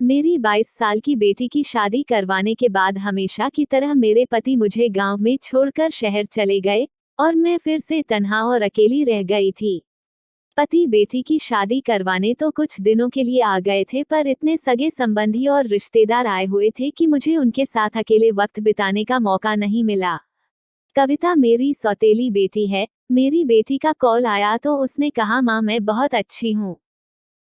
मेरी 22 साल की बेटी की शादी करवाने के बाद हमेशा की तरह मेरे पति मुझे गांव में छोड़कर शहर चले गए और मैं फिर से तन्हा और अकेली रह गई थी। पति बेटी की शादी करवाने तो कुछ दिनों के लिए आ गए थे, पर इतने सगे संबंधी और रिश्तेदार आए हुए थे कि मुझे उनके साथ अकेले वक्त बिताने का मौका नहीं मिला। कविता मेरी सौतेली बेटी है। मेरी बेटी का कॉल आया तो उसने कहा, माँ मैं बहुत अच्छी हूँ,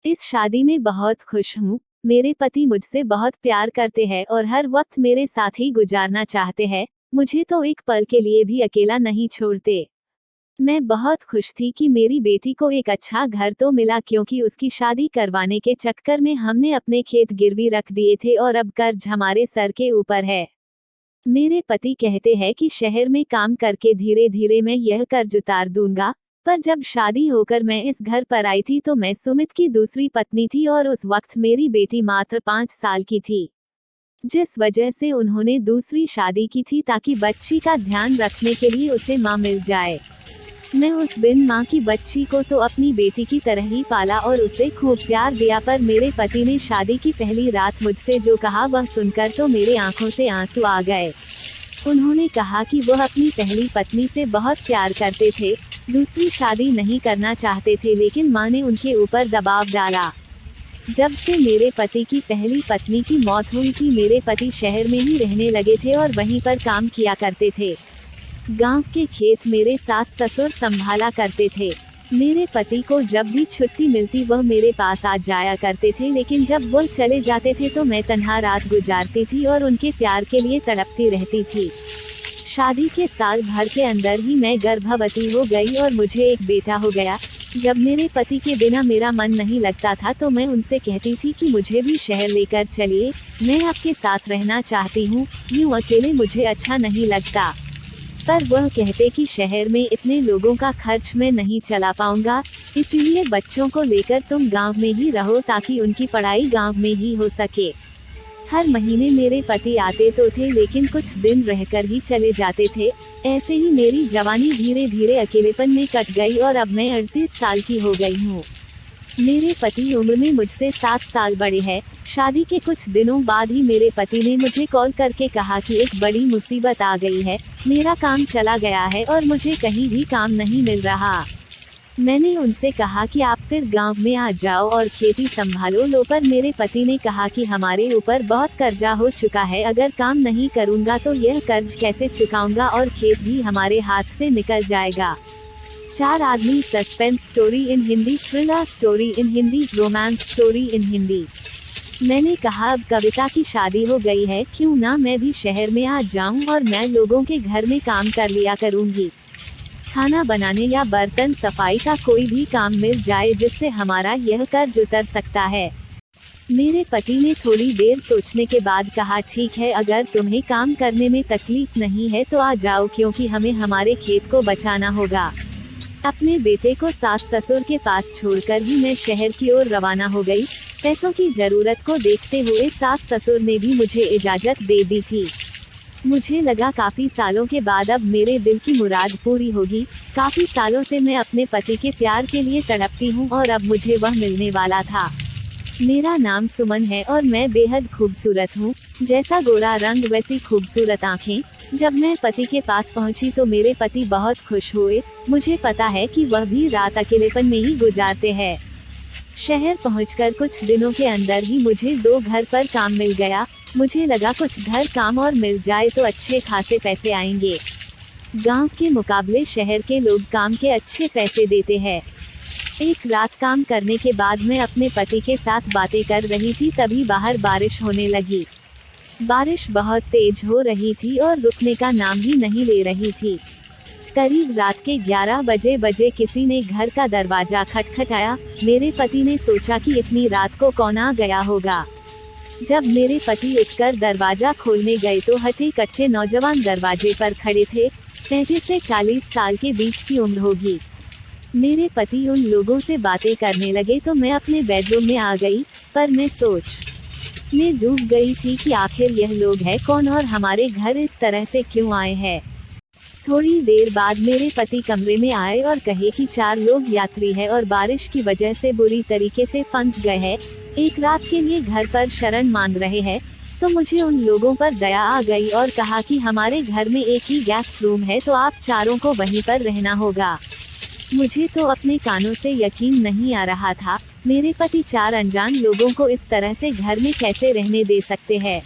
इस शादी में बहुत खुश हूँ। मेरे पति मुझसे बहुत प्यार करते हैं और हर वक्त मेरे साथ ही गुजारना चाहते हैं। मुझे तो एक पल के लिए भी अकेला नहीं छोड़ते। मैं बहुत खुश थी कि मेरी बेटी को एक अच्छा घर तो मिला, क्योंकि उसकी शादी करवाने के चक्कर में हमने अपने खेत गिरवी रख दिए थे और अब कर्ज हमारे सर के ऊपर है। मेरे पति कहते हैं कि शहर में काम करके धीरे धीरे मैं यह कर्ज उतार दूंगा, पर जब शादी होकर मैं इस घर पर आई थी तो मैं सुमित की दूसरी पत्नी थी और उस वक्त मेरी बेटी मात्र 5 साल की थी, जिस वजह से उन्होंने दूसरी शादी की थी ताकि बच्ची का ध्यान रखने के लिए उसे माँ मिल जाए। मैं उस बिन माँ की बच्ची को तो अपनी बेटी की तरह ही पाला और उसे खूब प्यार दिया, पर मेरे पति ने शादी की पहली रात मुझसे जो कहा वह सुनकर तो मेरे आंखों से आंसू आ गए। उन्होंने कहा कि वह अपनी पहली पत्नी से बहुत प्यार करते थे, दूसरी शादी नहीं करना चाहते थे, लेकिन माँ ने उनके ऊपर दबाव डाला। जब से मेरे पति की पहली पत्नी की मौत हुई थी, मेरे पति शहर में ही रहने लगे थे और वहीं पर काम किया करते थे। गांव के खेत मेरे सास ससुर संभाला करते थे। मेरे पति को जब भी छुट्टी मिलती वह मेरे पास आ जाया करते थे, लेकिन जब वो चले जाते थे तो मैं तन्हा रात गुजारती थी और उनके प्यार के लिए तड़पती रहती थी। शादी के साल भर के अंदर ही मैं गर्भवती हो गई और मुझे एक बेटा हो गया। जब मेरे पति के बिना मेरा मन नहीं लगता था तो मैं उनसे कहती थी कि मुझे भी शहर लेकर चलिए, मैं आपके साथ रहना चाहती हूँ, यूँ अकेले मुझे अच्छा नहीं लगता। पर वह कहते कि शहर में इतने लोगों का खर्च मैं नहीं चला पाऊंगा, इसलिए बच्चों को लेकर तुम गांव में ही रहो ताकि उनकी पढ़ाई गांव में ही हो सके। हर महीने मेरे पति आते तो थे, लेकिन कुछ दिन रहकर ही चले जाते थे। ऐसे ही मेरी जवानी धीरे धीरे अकेलेपन में कट गई और अब मैं 38 साल की हो गई हूँ। मेरे पति उम्र में मुझसे 7 साल बड़े हैं। शादी के कुछ दिनों बाद ही मेरे पति ने मुझे कॉल करके कहा कि एक बड़ी मुसीबत आ गई है, मेरा काम चला गया है और मुझे कहीं भी काम नहीं मिल रहा। मैंने उनसे कहा कि आप फिर गांव में आ जाओ और खेती संभालो लो, पर मेरे पति ने कहा कि हमारे ऊपर बहुत कर्जा हो चुका है, अगर काम नहीं करूंगा तो यह कर्ज कैसे चुकाऊंगा और खेत भी हमारे हाथ से निकल जाएगा। 4 आदमी suspense story in Hindi, thriller story in Hindi, romance story in Hindi. मैंने कहा अब कविता की शादी हो गई है, क्यों ना मैं भी शहर में आ जाऊं और मैं लोगों के घर में काम कर लिया करूंगी। खाना बनाने या बर्तन सफाई का कोई भी काम मिल जाए जिससे हमारा यह कर्ज उतर सकता है। मेरे पति ने थोड़ी देर सोचने के बाद कहा, ठीक है, अगर तुम्हें काम करने में तकलीफ नहीं है तो आ जाओ, क्योंकि हमें हमारे खेत को बचाना होगा। अपने बेटे को सास ससुर के पास छोड़कर ही मैं शहर की ओर रवाना हो गई। पैसों की जरूरत को देखते हुए सास ससुर ने भी मुझे इजाजत दे दी थी। मुझे लगा काफी सालों के बाद अब मेरे दिल की मुराद पूरी होगी। काफी सालों से मैं अपने पति के प्यार के लिए तड़पती हूँ और अब मुझे वह मिलने वाला था। मेरा नाम सुमन है और मैं बेहद खूबसूरत हूँ। जैसा गोरा रंग वैसी खूबसूरत आँखें। जब मैं पति के पास पहुँची तो मेरे पति बहुत खुश हुए। मुझे पता है कि वह भी रात अकेलेपन में ही गुजारते हैं। शहर पहुंचकर कुछ दिनों के अंदर ही मुझे 2 घर पर काम मिल गया। मुझे लगा कुछ घर काम और मिल जाए तो अच्छे खासे पैसे आएंगे। गांव के मुकाबले शहर के लोग काम के अच्छे पैसे देते हैं। एक रात काम करने के बाद मैं अपने पति के साथ बातें कर रही थी, तभी बाहर बारिश होने लगी। बारिश बहुत तेज हो रही थी और रुकने का नाम ही नहीं ले रही थी। करीब रात के 11 बजे किसी ने घर का दरवाजा खटखटाया। मेरे पति ने सोचा कि इतनी रात को कौन आ गया होगा। जब मेरे पति उठकर दरवाजा खोलने गए तो हट्टे कट्टे नौजवान दरवाजे पर खड़े थे। 35 से 40 साल के बीच की उम्र होगी। मेरे पति उन लोगों से बातें करने लगे तो मैं अपने बेडरूम में आ गई, पर मैं सोच में डूब गई थी कि आखिर यह लोग हैं कौन और हमारे घर इस तरह से क्यों आए हैं। थोड़ी देर बाद मेरे पति कमरे में आए और कहे कि 4 लोग यात्री हैं और बारिश की वजह से बुरी तरीके से फंस गए हैं। एक रात के लिए घर पर शरण मांग रहे हैं, तो मुझे उन लोगों पर दया आ गई और कहा कि हमारे घर में एक ही गेस्ट रूम है, तो आप चारों को वहीं पर रहना होगा। मुझे तो अपने कानों से यकीन नहीं आ रहा था, मेरे पति 4 अनजान लोगों को इस तरह से घर में कैसे रहने दे सकते हैं।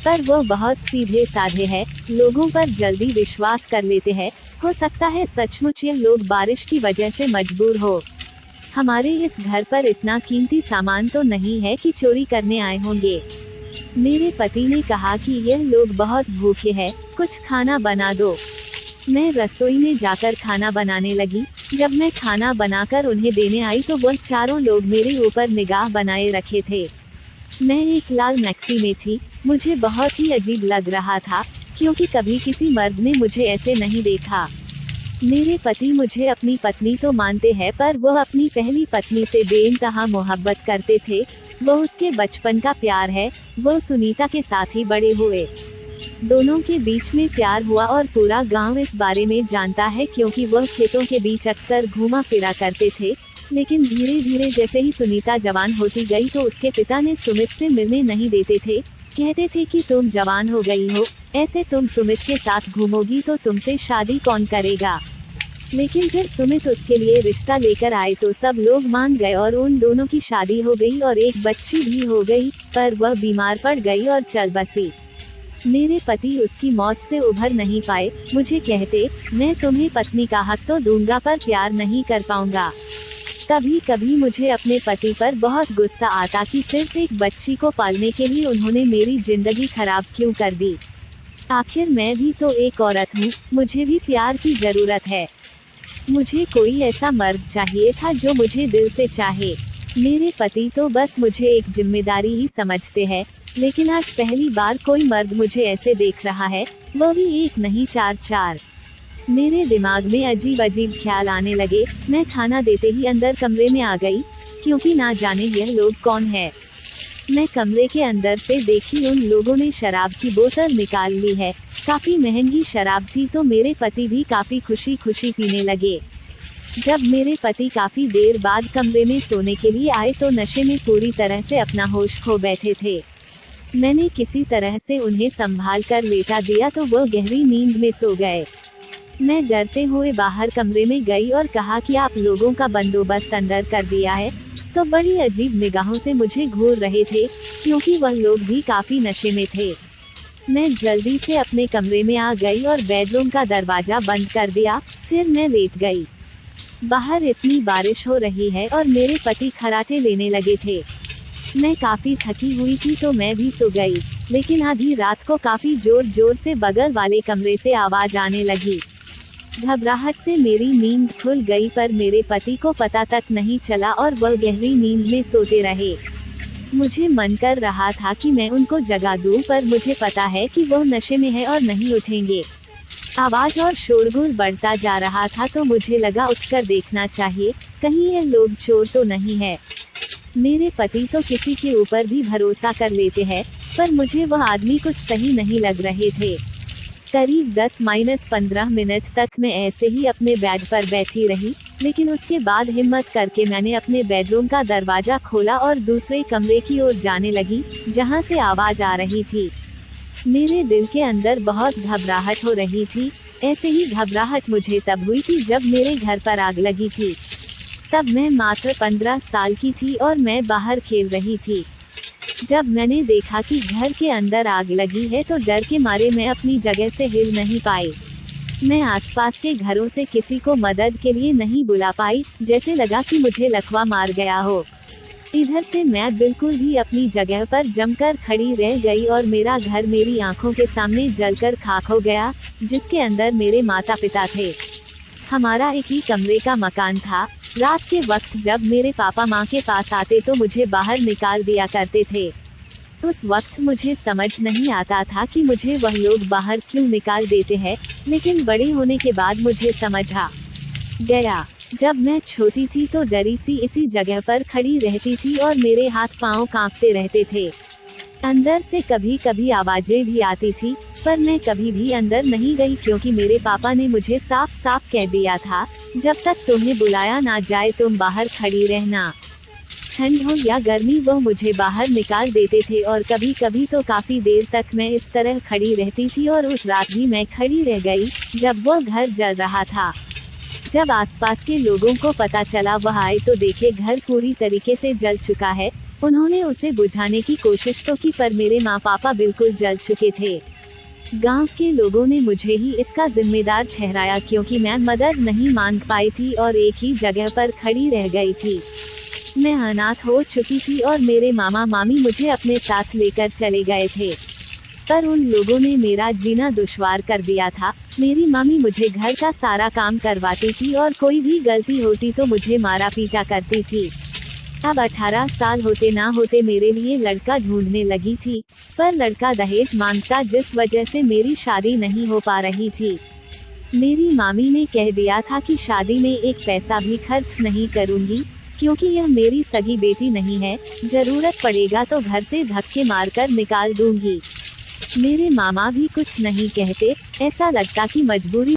पर वो बहुत सीधे साधे हैं, लोगों पर जल्दी विश्वास कर लेते हैं। हो सकता है सचमुच ये लोग बारिश की वजह से मजबूर हो। हमारे इस घर पर इतना कीमती सामान तो नहीं है कि चोरी करने आए होंगे। मेरे पति ने कहा कि यह लोग बहुत भूखे हैं, कुछ खाना बना दो। मैं रसोई में जाकर खाना बनाने लगी। जब मैं खाना बनाकर उन्हें देने आई तो वह चारों लोग मेरे ऊपर निगाह बनाए रखे थे। मैं एक लाल मैक्सी में थी। मुझे बहुत ही अजीब लग रहा था, क्योंकि कभी किसी मर्द ने मुझे ऐसे नहीं देखा। मेरे पति मुझे अपनी पत्नी तो मानते हैं, पर वह अपनी पहली पत्नी से बेइंतहा मोहब्बत करते थे। वो उसके बचपन का प्यार है। वो सुनीता के साथ ही बड़े हुए। दोनों के बीच में प्यार हुआ और पूरा गांव इस बारे में जानता है, क्योंकि वह खेतों के बीच अक्सर घूमा फिरा करते थे। लेकिन धीरे धीरे जैसे ही सुनीता जवान होती गई तो उसके पिता ने सुमित से मिलने नहीं देते थे। कहते थे कि तुम जवान हो गई हो, ऐसे तुम सुमित के साथ घूमोगी तो तुमसे शादी कौन करेगा। लेकिन फिर सुमित उसके लिए रिश्ता लेकर आए तो सब लोग मान गए और उन दोनों की शादी हो गई और एक बच्ची भी हो गई। पर वह बीमार पड़ गई और चल बसी। मेरे पति उसकी मौत से उभर नहीं पाए। मुझे कहते, मैं तुम्हें पत्नी का हक तो दूंगा पर प्यार नहीं कर पाऊंगा। कभी कभी मुझे अपने पति पर बहुत गुस्सा आता कि सिर्फ एक बच्ची को पालने के लिए उन्होंने मेरी जिंदगी खराब क्यों कर दी। आखिर मैं भी तो एक औरत हूँ, मुझे भी प्यार की जरूरत है। मुझे कोई ऐसा मर्द चाहिए था जो मुझे दिल से चाहे। मेरे पति तो बस मुझे एक जिम्मेदारी ही समझते हैं, लेकिन आज पहली बार कोई मर्द मुझे ऐसे देख रहा है, वो भी एक नहीं 4-4। मेरे दिमाग में अजीब अजीब ख्याल आने लगे। मैं खाना देते ही अंदर कमरे में आ गई, क्योंकि ना जाने यह लोग कौन है। मैं कमरे के अंदर से देखी उन लोगों ने शराब की बोतल निकाल ली है। काफी महंगी शराब थी, तो मेरे पति भी काफी खुशी खुशी पीने लगे। जब मेरे पति काफी देर बाद कमरे में सोने के लिए आए तो नशे में पूरी तरह से अपना होश खो बैठे थे। मैंने किसी तरह से उन्हें संभाल कर लेटा दिया तो वो गहरी नींद में सो गए। मैं डरते हुए बाहर कमरे में गई और कहा कि आप लोगों का बंदोबस्त अंदर कर दिया है। तो बड़ी अजीब निगाहों से मुझे घूर रहे थे, क्योंकि वह लोग भी काफी नशे में थे। मैं जल्दी से अपने कमरे में आ गई और बेडरूम का दरवाजा बंद कर दिया। फिर मैं लेट गई। बाहर इतनी बारिश हो रही है और मेरे पति खर्राटे लेने लगे थे। मैं काफी थकी हुई थी तो मैं भी सो गई, लेकिन आधी रात को काफी जोर जोर से बगल वाले कमरे से आवाज आने लगी। घबराहट से मेरी नींद खुल गई, पर मेरे पति को पता तक नहीं चला और वह गहरी नींद में सोते रहे। मुझे मन कर रहा था कि मैं उनको जगा दूं, पर मुझे पता है कि वो नशे में है और नहीं उठेंगे। आवाज और शोरगुल बढ़ता जा रहा था तो मुझे लगा उठकर देखना चाहिए, कहीं ये लोग चोर तो नहीं है। मेरे पति तो किसी के ऊपर भी भरोसा कर लेते हैं, पर मुझे वह आदमी कुछ सही नहीं लग रहे थे। करीब 10-15 मिनट तक मैं ऐसे ही अपने बेड पर बैठी रही, लेकिन उसके बाद हिम्मत करके मैंने अपने बेडरूम का दरवाजा खोला और दूसरे कमरे की ओर जाने लगी, जहां से आवाज आ रही थी। मेरे दिल के अंदर बहुत घबराहट हो रही थी। ऐसे ही घबराहट मुझे तब हुई थी जब मेरे घर पर आग लगी थी। तब मैं मात्र 15 साल की थी और मैं बाहर खेल रही थी। जब मैंने देखा कि घर के अंदर आग लगी है तो डर के मारे मैं अपनी जगह से हिल नहीं पाई। मैं आसपास के घरों से किसी को मदद के लिए नहीं बुला पाई, जैसे लगा कि मुझे लकवा मार गया हो। इधर से मैं बिल्कुल भी अपनी जगह पर जमकर खड़ी रह गई और मेरा घर मेरी आंखों के सामने जलकर खाक हो गया, जिसके अंदर मेरे माता पिता थे। हमारा एक ही कमरे का मकान था। रात के वक्त जब मेरे पापा माँ के पास आते तो मुझे बाहर निकाल दिया करते थे। उस वक्त मुझे समझ नहीं आता था कि मुझे वह लोग बाहर क्यों निकाल देते हैं, लेकिन बड़े होने के बाद मुझे समझ आ गया। जब मैं छोटी थी तो डरी सी इसी जगह पर खड़ी रहती थी और मेरे हाथ पांव कांपते रहते थे। अंदर से कभी कभी आवाजें भी आती थी, पर मैं कभी भी अंदर नहीं गई, क्योंकि मेरे पापा ने मुझे साफ साफ कह दिया था, जब तक तुम्हें बुलाया ना जाए तुम बाहर खड़ी रहना। ठंड हो या गर्मी वो मुझे बाहर निकाल देते थे और कभी कभी तो काफी देर तक मैं इस तरह खड़ी रहती थी और उस रात भी मैं खड़ी रह गई जब वो घर जल रहा था। जब आसपास के लोगों को पता चला वह आए तो देखे घर पूरी तरीके से जल चुका है। उन्होंने उसे बुझाने की कोशिश तो की पर मेरे माँ पापा बिल्कुल जल चुके थे। गांव के लोगों ने मुझे ही इसका जिम्मेदार ठहराया क्योंकि मैं मदद नहीं मांग पाई थी और एक ही जगह पर खड़ी रह गई थी। मैं अनाथ हो चुकी थी और मेरे मामा मामी मुझे अपने साथ लेकर चले गए थे, पर उन लोगों ने मेरा जीना दुश्वार कर दिया था। मेरी मामी मुझे घर का सारा काम करवाती थी और कोई भी गलती होती तो मुझे मारा पीटा करती थी। अब 18 साल होते ना होते मेरे लिए लड़का ढूंढने लगी थी, पर लड़का दहेज मांगता जिस वजह से मेरी शादी नहीं हो पा रही थी। मेरी मामी ने कह दिया था कि शादी में एक पैसा भी खर्च नहीं करूंगी क्योंकि यह मेरी सगी बेटी नहीं है, जरूरत पड़ेगा तो घर से धक्के मारकर निकाल दूंगी। मेरे मामा भी कुछ नहीं कहते, ऐसा लगता कि मजबूरी